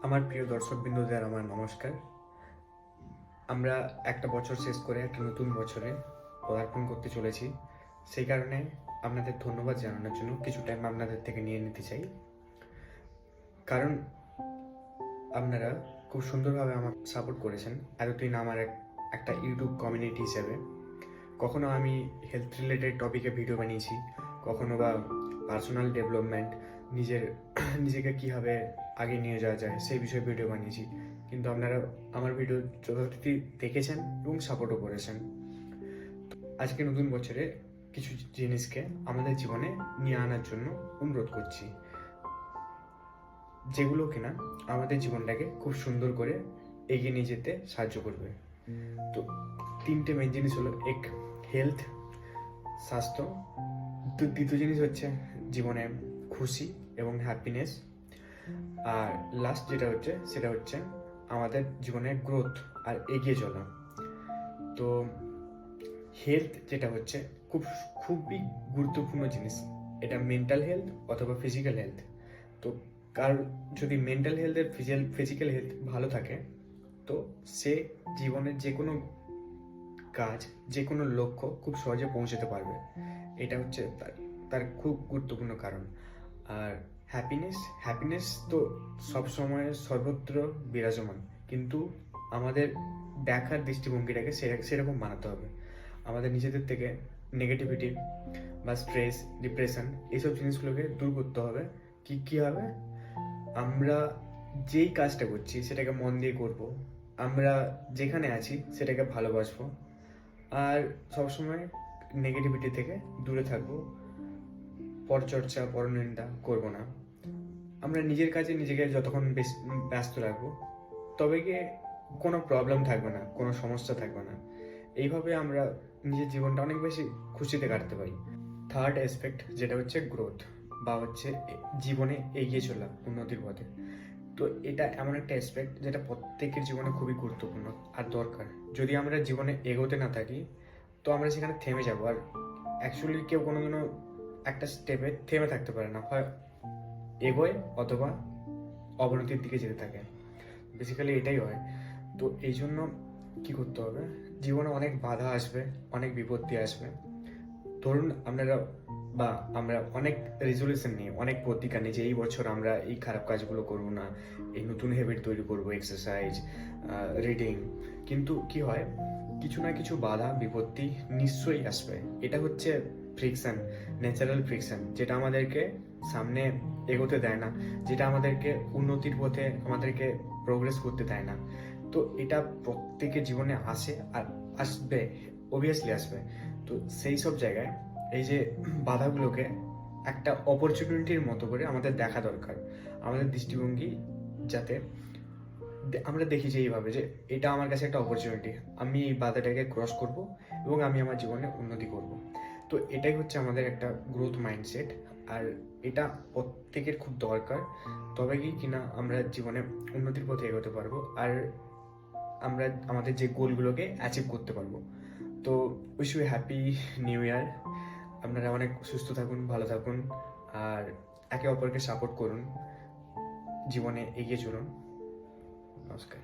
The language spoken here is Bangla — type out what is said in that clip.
আমার প্রিয় দর্শকবৃন্দদের আমার নমস্কার। আমরা একটা বছর শেষ করে একটা নতুন বছরে পদার্পণ করতে চলেছি। সেই কারণে আপনাদের ধন্যবাদ জানানোর জন্য কিছু টাইম আপনাদের থেকে নিয়ে নিতে চাই। কারণ আপনারা খুব সুন্দরভাবে আমাকে সাপোর্ট করেছেন এতদিন আমার একটা ইউটিউব কমিউনিটি হিসেবে। কখনো আমি হেলথ রিলেটেড টপিকে ভিডিও বানিয়েছি, কখনো বা পার্সোনাল ডেভেলপমেন্ট, নিজেকে কীভাবে আগে নিয়ে যাওয়া যায় সেই বিষয়ে ভিডিও বানিয়েছি। কিন্তু আপনারা আমার ভিডিও যথারীতি দেখেছেন এবং সাপোর্টও করেছেন। আজকে নতুন বছরে কিছু জিনিসকে আমাদের জীবনে নিয়ে আনার জন্য অনুরোধ করছি, যেগুলো কিনা আমাদের জীবনটাকে খুব সুন্দর করে এগিয়ে নিয়ে যেতে সাহায্য করবে। তো তিনটে মেন জিনিস হলো, এক হেলথ, স্বাস্থ্য, দ্বিতীয় জিনিস হচ্ছে জীবনে খুশি এবং হ্যাপিনেস, আর লাস্ট যেটা হচ্ছে সেটা হচ্ছে আমাদের জীবনের গ্রোথ আর এগিয়ে চলা। তো হেলথ যেটা হচ্ছে খুবই গুরুত্বপূর্ণ জিনিস। এটা মেন্টাল হেলথ অথবা ফিজিক্যাল হেলথ। তো কারোর যদি মেন্টাল হেলথের ফিজিক্যাল হেলথ ভালো থাকে, তো সে জীবনের যে কোনো কাজ, যে কোনো লক্ষ্য খুব সহজে পৌঁছাতে পারবে। এটা হচ্ছে তার খুব গুরুত্বপূর্ণ কারণ। আর হ্যাপিনেস তো সবসময় সর্বত্র বিরাজমান, কিন্তু আমাদের দেখার দৃষ্টিভঙ্গিটাকে সেরকম বানাতে হবে। আমাদের নিজেদের থেকে নেগেটিভিটি বা স্ট্রেস, ডিপ্রেশন এইসব জিনিসগুলোকে দূর করতে হবে। কী হবে, আমরা যেই কাজটা করছি সেটাকে মন দিয়ে করব, আমরা যেখানে আছি সেটাকে ভালোবাসবো, আর সবসময় নেগেটিভিটি থেকে দূরে থাকবো। পরচর্চা, পরনিন্দা করব না। আমরা নিজের কাজে নিজেকে যতক্ষণ ব্যস্ত রাখবো, তবে গিয়ে কোনো প্রবলেম থাকবে না, কোনো সমস্যা থাকবে না। এইভাবে আমরা নিজের জীবনটা অনেক বেশি খুশিতে কাটাতে পারি। থার্ড অ্যাসপেক্ট যেটা হচ্ছে গ্রোথ, বা হচ্ছে জীবনে এগিয়ে চলা, উন্নতির পথে। তো এটা এমন একটা অ্যাসপেক্ট যেটা প্রত্যেকের জীবনে খুবই গুরুত্বপূর্ণ আর দরকার। যদি আমরা জীবনে এগোতে না থাকি, তো আমরা সেখানে থেমে যাবো। আর অ্যাকচুয়ালি কেউ কোনোদিনও একটা স্টেপে থেমে থাকতে পারে না, হয় এগোয় অথবা অবনতির দিকে যেতে থাকে। বেসিক্যালি এটাই হয়। তো এই জন্য কী করতে হবে, জীবনে অনেক বাধা আসবে, অনেক বিপত্তি আসবে। ধরুন আমরা অনেক রেজলিউশন নিই, অনেক প্রতিজ্ঞা নিই যে এই বছর আমরা এই খারাপ কাজগুলো করবো না, এই নতুন হ্যাবিট তৈরি করবো, এক্সারসাইজ, রিডিং। কিন্তু কি হয়, কিছু না কিছু বাধা বিপত্তি নিশ্চয়ই আসবে। এটা হচ্ছে ফ্রিকশন, ন্যাচারাল ফ্রিকশন, যেটা আমাদেরকে সামনে এগোতে দেয় না, যেটা আমাদেরকে উন্নতির পথে আমাদেরকে প্রোগ্রেস করতে দেয় না। তো এটা প্রত্যেকের জীবনে আসে আর আসবে, অবভিয়াসলি আসবে। তো সেই সব জায়গায় এই যে বাধাগুলোকে একটা অপরচুনিটির মতো করে আমাদের দেখা দরকার। আমাদের দৃষ্টিভঙ্গি যাতে আমরা দেখি যে এইভাবে, যে এটা আমার কাছে একটা অপরচুনিটি, আমি এই বাধাটাকে ক্রস করব এবং আমি আমার জীবনে উন্নতি করব। তো এটাই হচ্ছে আমাদের একটা গ্রোথ মাইন্ডসেট, আর এটা প্রত্যেকের খুব দরকার। তবে কি কিনা আমরা জীবনে উন্নতির পথে এগোতে পারবো, আর আমরা আমাদের যে গোলগুলোকে অ্যাচিভ করতে পারবো। তো wish you happy new year. আপনারা অনেক সুস্থ থাকুন, ভালো থাকুন, আর একে অপরকে সাপোর্ট করুন, জীবনে এগিয়ে চলুন। নমস্কার।